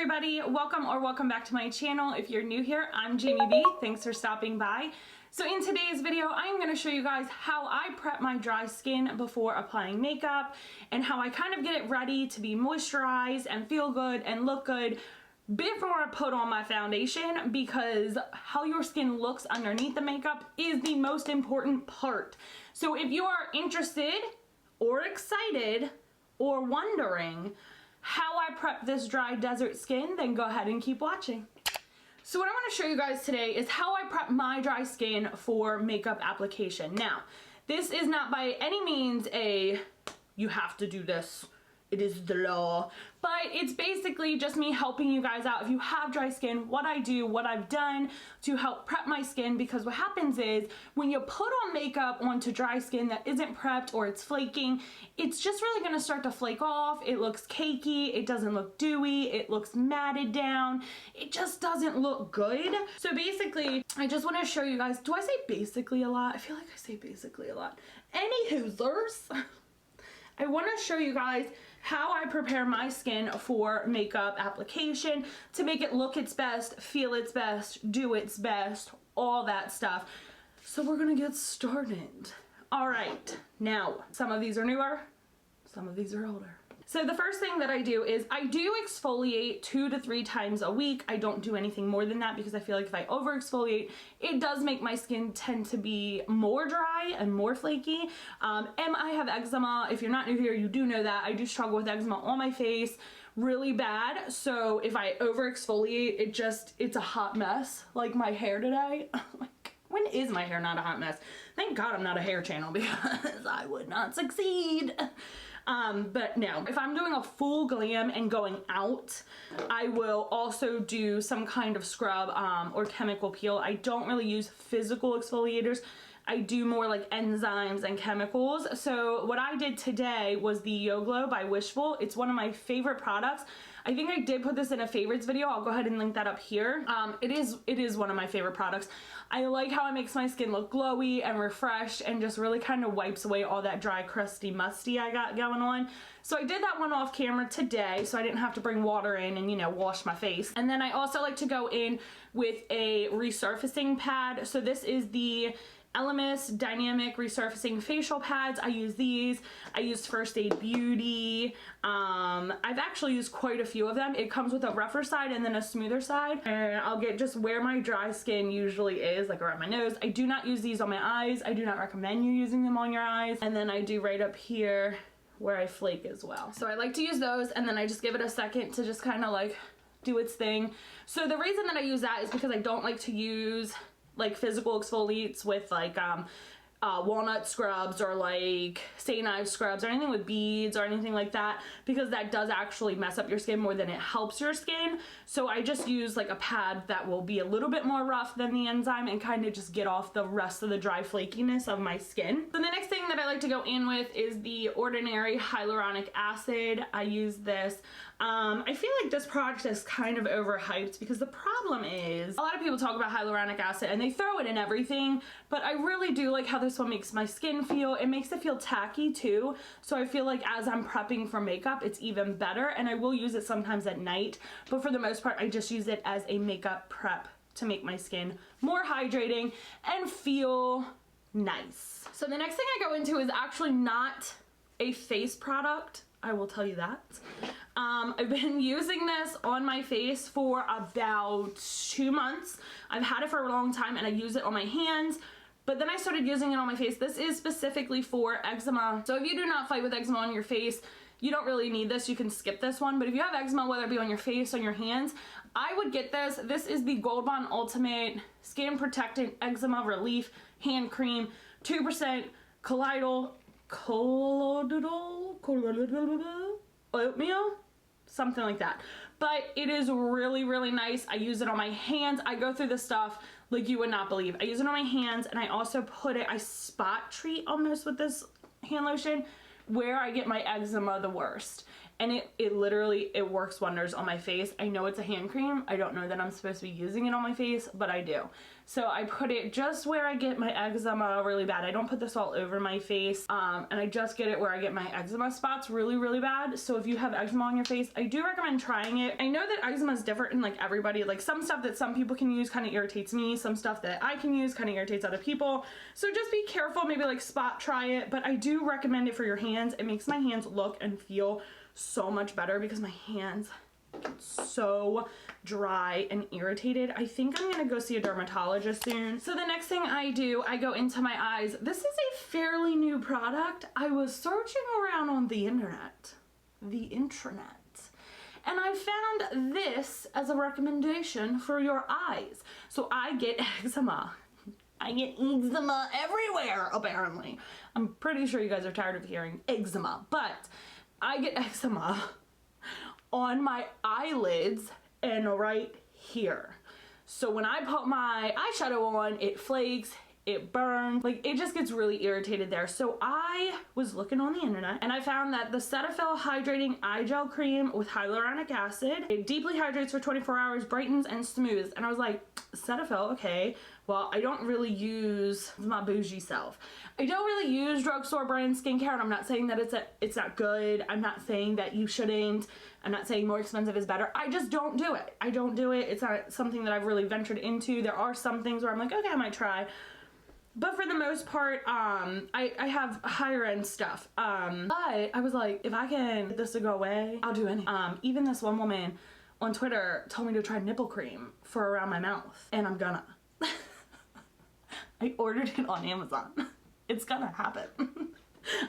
everybody, welcome back to my channel. If you're new here, I'm Jamie B. Thanks for stopping by. So in today's video, I'm going to show you guys how I prep my dry skin before applying makeup and how I kind of get it ready to be moisturized and feel good and look good before I put on my foundation, because how your skin looks underneath the makeup is the most important part. So if you are interested or excited or wondering how I prep this dry desert skin, then go ahead and keep watching. So what I want to show you guys today is how I prep my dry skin for makeup application. Now, this is not by any means a you have to do this, it is the law, but it's basically just me helping you guys out if you have dry skin, what I do, what I've done to help prep my skin. Because what happens is when you put on makeup onto dry skin that isn't prepped or it's flaking, it's just really going to start to flake off. It looks cakey, it doesn't look dewy, it looks matted down, it just doesn't look good. So basically, I just want to show you guys, do I say basically a lot? I feel like I say basically a lot. Anywhoozers, I want to show you guys how I prepare my skin for makeup application to make it look its best, feel its best, do its best, all that stuff. So we're gonna get started. All right, now some of these are newer, some of these are older. So the first thing that I do is I do exfoliate 2 to 3 times a week. I don't do anything more than that because I feel like if I over exfoliate, it does make my skin tend to be more dry and more flaky. And I have eczema. If you're not new here, you do know that. I do struggle with eczema on my face really bad. So if I over exfoliate, it's a hot mess. Like my hair today. Like, when is my hair not a hot mess? Thank God I'm not a hair channel because I would not succeed. But no, if I'm doing a full glam and going out, I will also do some kind of scrub or chemical peel. I don't really use physical exfoliators. I do more like enzymes and chemicals. So what I did today was the Yo Glow by Wishful. It's one of my favorite products. I think I did put this in a favorites video. I'll go ahead and link that up here. It is one of my favorite products. I like how it makes my skin look glowy and refreshed and just really kind of wipes away all that dry, crusty, musty I got going on. So I did that one off camera today so I didn't have to bring water in and, you know, wash my face. And then I also like to go in with a resurfacing pad. So this is the Elemis Dynamic Resurfacing Facial Pads. I use these. I use First Aid Beauty. I've actually used quite a few of them. It comes with a rougher side and then a smoother side. And I'll get just where my dry skin usually is, like around my nose. I do not use these on my eyes. I do not recommend you using them on your eyes. And then I do right up here where I flake as well. So I like to use those and then I just give it a second to just kind of like do its thing. So the reason that I use that is because I don't like to use like physical exfoliates with like walnut scrubs or like St. Ives scrubs or anything with beads or anything like that, because that does actually mess up your skin more than it helps your skin. So I just use like a pad that will be a little bit more rough than the Enzyme and kind of just get off the rest of the dry flakiness of my skin. So the next thing that I like to go in with is the Ordinary Hyaluronic Acid. I use this. I feel like this product is kind of overhyped because the problem is a lot of people talk about hyaluronic acid and they throw it in everything, but I really do like how this one makes my skin feel. It makes it feel tacky too, so I feel like as I'm prepping for makeup it's even better, and I will use it sometimes at night, but for the most part I just use it as a makeup prep to make my skin more hydrating and feel nice. So the next thing I go into is actually not a face product, I will tell you that. I've been using this on my face for about 2 months. I've had it for a long time and I use it on my hands, but then I started using it on my face. This is specifically for eczema. So if you do not fight with eczema on your face, you don't really need this. You can skip this one. But if you have eczema, whether it be on your face, on your hands, I would get this. This is the Gold Bond Ultimate Skin Protectant Eczema Relief Hand Cream, 2% colloidal oatmeal, something like that. But it is really, really nice. I use it on my hands. I go through this stuff like you would not believe. I use it on my hands and I also put it, I spot treat almost with this hand lotion where I get my eczema the worst. And it literally, it works wonders on my face. I know it's a hand cream. I don't know that I'm supposed to be using it on my face, but I do. So I put it just where I get my eczema really bad. I don't put this all over my face, and I just get it where I get my eczema spots really, really bad. So if you have eczema on your face, I do recommend trying it. I know that eczema is different in like everybody. Like some stuff that some people can use kind of irritates me. Some stuff that I can use kind of irritates other people. So just be careful, maybe like spot try it, but I do recommend it for your hands. It makes my hands look and feel so much better because my hands get so dry and irritated. I think I'm gonna go see a dermatologist soon. So the next thing I do, I go into my eyes. This is a fairly new product. I was searching around on the internet, and I found this as a recommendation for your eyes. So I get eczema. I get eczema everywhere, apparently. I'm pretty sure you guys are tired of hearing eczema, but I get eczema on my eyelids and right here. So when I put my eyeshadow on, it flakes, it burns, like it just gets really irritated there. So I was looking on the internet and I found that the Cetaphil Hydrating Eye Gel Cream with hyaluronic acid, it deeply hydrates for 24 hours, brightens and smooths. And I was like, Cetaphil, okay. Well, I don't really use my bougie self. I don't really use drugstore brand skincare, and I'm not saying that it's not good. I'm not saying that you shouldn't. I'm not saying more expensive is better. I just don't do it. I don't do it. It's not something that I've really ventured into. There are some things where I'm like, okay, I might try. But for the most part, I have higher end stuff. But I was like, if I can get this to go away, I'll do anything. Even this one woman on Twitter told me to try nipple cream for around my mouth, and I'm gonna. I ordered it on Amazon. It's gonna happen.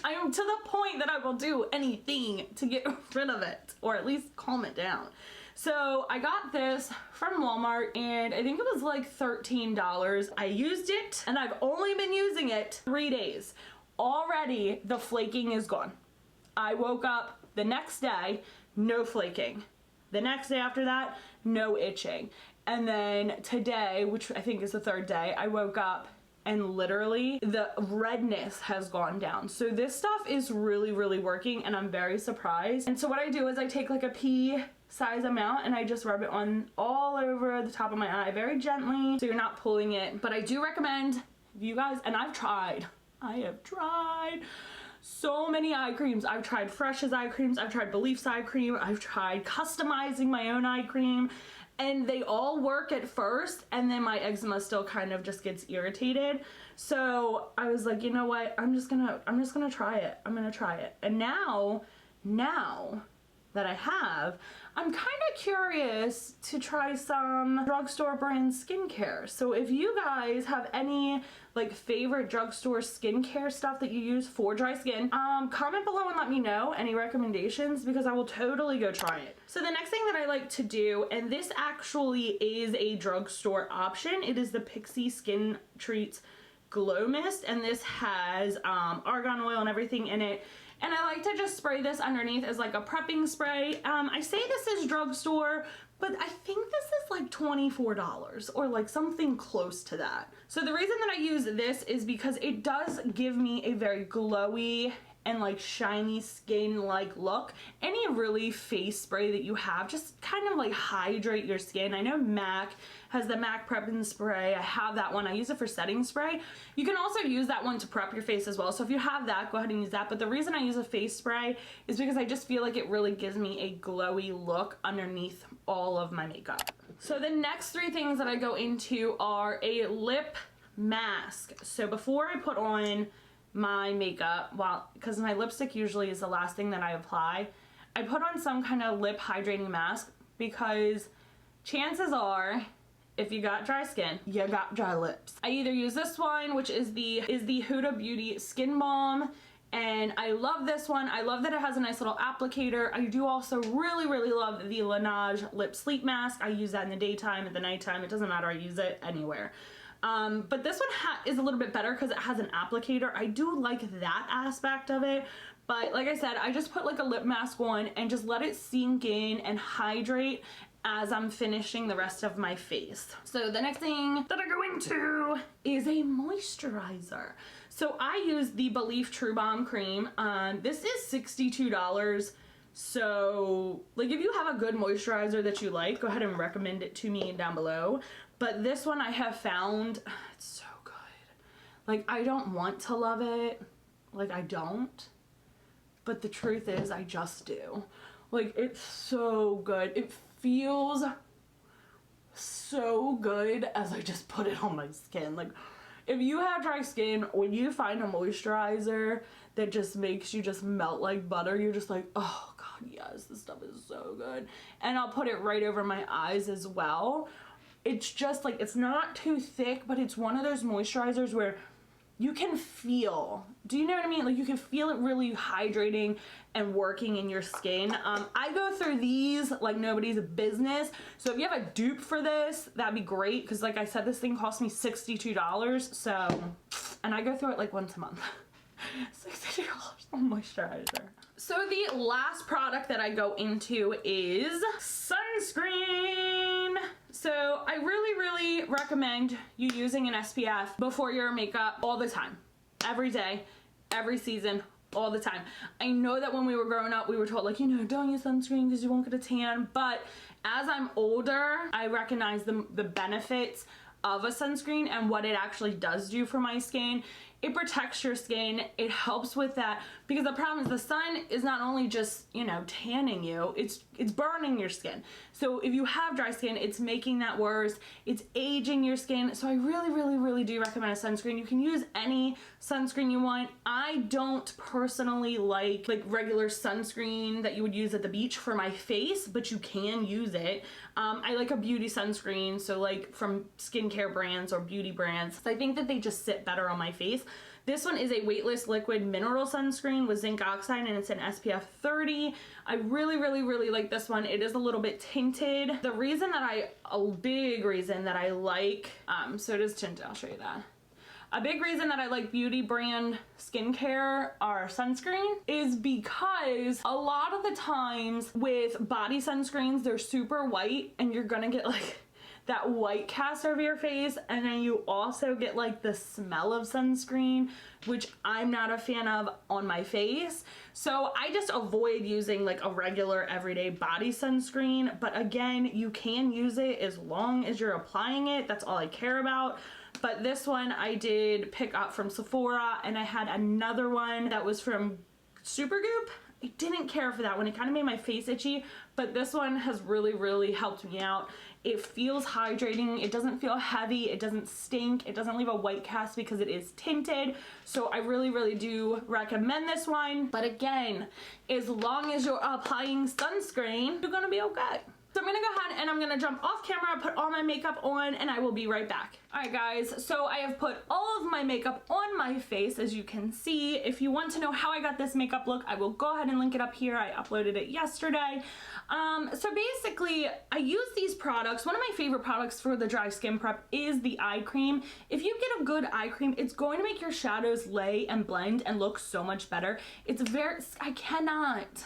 I am to the point that I will do anything to get rid of it, or at least calm it down. So I got this from Walmart, and I think it was like $13. I used it, and I've only been using it 3 days. Already, the flaking is gone. I woke up the next day, no flaking. The next day after that, no itching. And then today, which I think is the third day, I woke up and literally the redness has gone down. So this stuff is really, really working, and I'm very surprised. And so what I do is I take like a pea size amount and I just rub it on all over the top of my eye very gently so you're not pulling it. But I do recommend you guys, and I have tried so many eye creams. I've tried Fresh's eye creams, I've tried Belief's eye cream, I've tried customizing my own eye cream, and they all work at first, and then my eczema still kind of just gets irritated. So I was like, you know what, I'm just gonna try it. I'm gonna try it. And now that I have, I'm kind of curious to try some drugstore brand skincare. So if you guys have any like favorite drugstore skincare stuff that you use for dry skin, comment below and let me know any recommendations, because I will totally go try it. So the next thing that I like to do, and this actually is a drugstore option, it is the Pixi Skin Treats Glow Mist, and this has argan oil and everything in it. And I like to just spray this underneath as like a prepping spray. I say this is drugstore, but I think this is like $24 or like something close to that. So the reason that I use this is because it does give me a very glowy and like shiny skin like look. Any really face spray that you have, just kind of like hydrate your skin. I know MAC has the MAC Prep and Spray. I have that one. I use it for setting spray. You can also use that one to prep your face as well. So if you have that, go ahead and use that. But the reason I use a face spray is because I just feel like it really gives me a glowy look underneath all of my makeup. So the next three things that I go into are a lip mask. So before I put on my makeup, well, because my lipstick usually is the last thing that I apply, I put on some kind of lip hydrating mask, because chances are, if you got dry skin, you got dry lips. I either use this one, which is the Huda Beauty Skin Balm, and I love this one. I love that it has a nice little applicator. I do also really, really love the Laneige Lip Sleep Mask. I use that in the daytime, at the nighttime, it doesn't matter, I use it anywhere. But this one is a little bit better because it has an applicator. I do like that aspect of it, but like I said, I just put like a lip mask on and just let it sink in and hydrate as I'm finishing the rest of my face. So the next thing that I go into is a moisturizer. So I use the Belief True Balm Cream. This is $62. So like if you have a good moisturizer that you like, go ahead and recommend it to me down below. But this one I have found, it's so good. Like I don't want to love it, like I don't, but the truth is I just do. Like it's so good. It feels so good as I just put it on my skin. Like if you have dry skin, when you find a moisturizer that just makes you just melt like butter, you're just like, oh God, yes, this stuff is so good. And I'll put it right over my eyes as well. It's just like, it's not too thick, but it's one of those moisturizers where you can feel, do you know what I mean? Like you can feel it really hydrating and working in your skin. I go through these like nobody's business. So if you have a dupe for this, that'd be great. Cause like I said, this thing cost me $62. So, and I go through it like once a month. $62 on moisturizer. So the last product that I go into is sunscreen. So I really recommend you using an SPF before your makeup all the time, every day, every season, all the time. I know that when we were growing up, we were told like, you know, don't use sunscreen because you won't get a tan. But as I'm older, I recognize the benefits of a sunscreen and what it actually does do for my skin. It protects your skin. It helps with that, because the problem is the sun is not only just, you know, tanning you, it's burning your skin. So if you have dry skin, it's making that worse. It's aging your skin. So I really do recommend a sunscreen. You can use any sunscreen you want. I don't personally like regular sunscreen that you would use at the beach for my face, but you can use it. I like a beauty sunscreen, so like from skincare brands or beauty brands. I think that they just sit better on my face. This one is a weightless liquid mineral sunscreen with zinc oxide, and it's an SPF 30. I really like this one. It is a little bit tinted. The reason that a big reason that I like, so it is tinted, I'll show you that. A big reason that I like beauty brand skincare or sunscreen is because a lot of the times with body sunscreens, they're super white and you're gonna get like that white cast over your face, and then you also get like the smell of sunscreen, which I'm not a fan of on my face. So I just avoid using like a regular everyday body sunscreen. But again, you can use it as long as you're applying it. That's all I care about. But this one I did pick up from Sephora, and I had another one that was from Supergoop. I didn't care for that one. It kind of made my face itchy, but this one has really helped me out. It feels hydrating. It doesn't feel heavy. It doesn't stink. It doesn't leave a white cast because it is tinted. So I really do recommend this one. But again, as long as you're applying sunscreen, you're gonna be okay. So I'm gonna go ahead and I'm gonna jump off camera, put all my makeup on, and I will be right back. Alright guys, so I have put all of my makeup on my face, as you can see. If you want to know how I got this makeup look, I will go ahead and link it up here. I uploaded it yesterday. So basically, I use these products. One of my favorite products for the dry skin prep is the eye cream. If you get a good eye cream, it's going to make your shadows lay and blend and look so much better. It's I cannot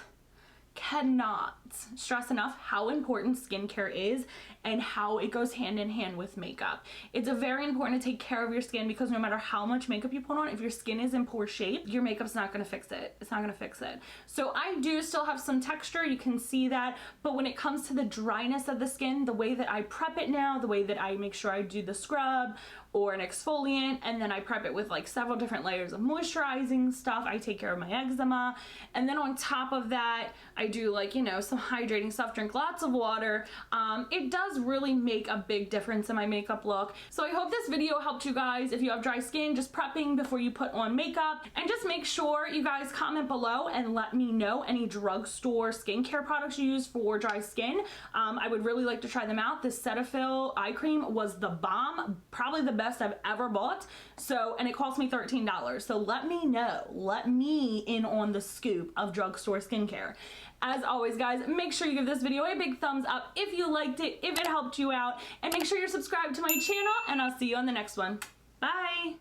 stress enough how important skincare is and how it goes hand in hand with makeup. It's very important to take care of your skin, because no matter how much makeup you put on, if your skin is in poor shape, your makeup's not gonna fix it. It's not gonna fix it. So I do still have some texture, you can see that, but when it comes to the dryness of the skin, the way that I prep it now, the way that I make sure I do the scrub or an exfoliant, and then I prep it with like several different layers of moisturizing stuff. I take care of my eczema, and then on top of that, I do like, you know, some hydrating stuff, drink lots of water. It does really make a big difference in my makeup look. So I hope this video helped you guys. If you have dry skin, just prepping before you put on makeup, and just make sure you guys comment below and let me know any drugstore skincare products you use for dry skin. I would really like to try them out. This Cetaphil eye cream was the bomb, probably the best I've ever bought. So, and it cost me $13. So let me know, let me in on the scoop of drugstore skincare. As always guys, make sure you give this video a big thumbs up if you liked it, if it helped you out, and make sure you're subscribed to my channel, and I'll see you on the next one. Bye!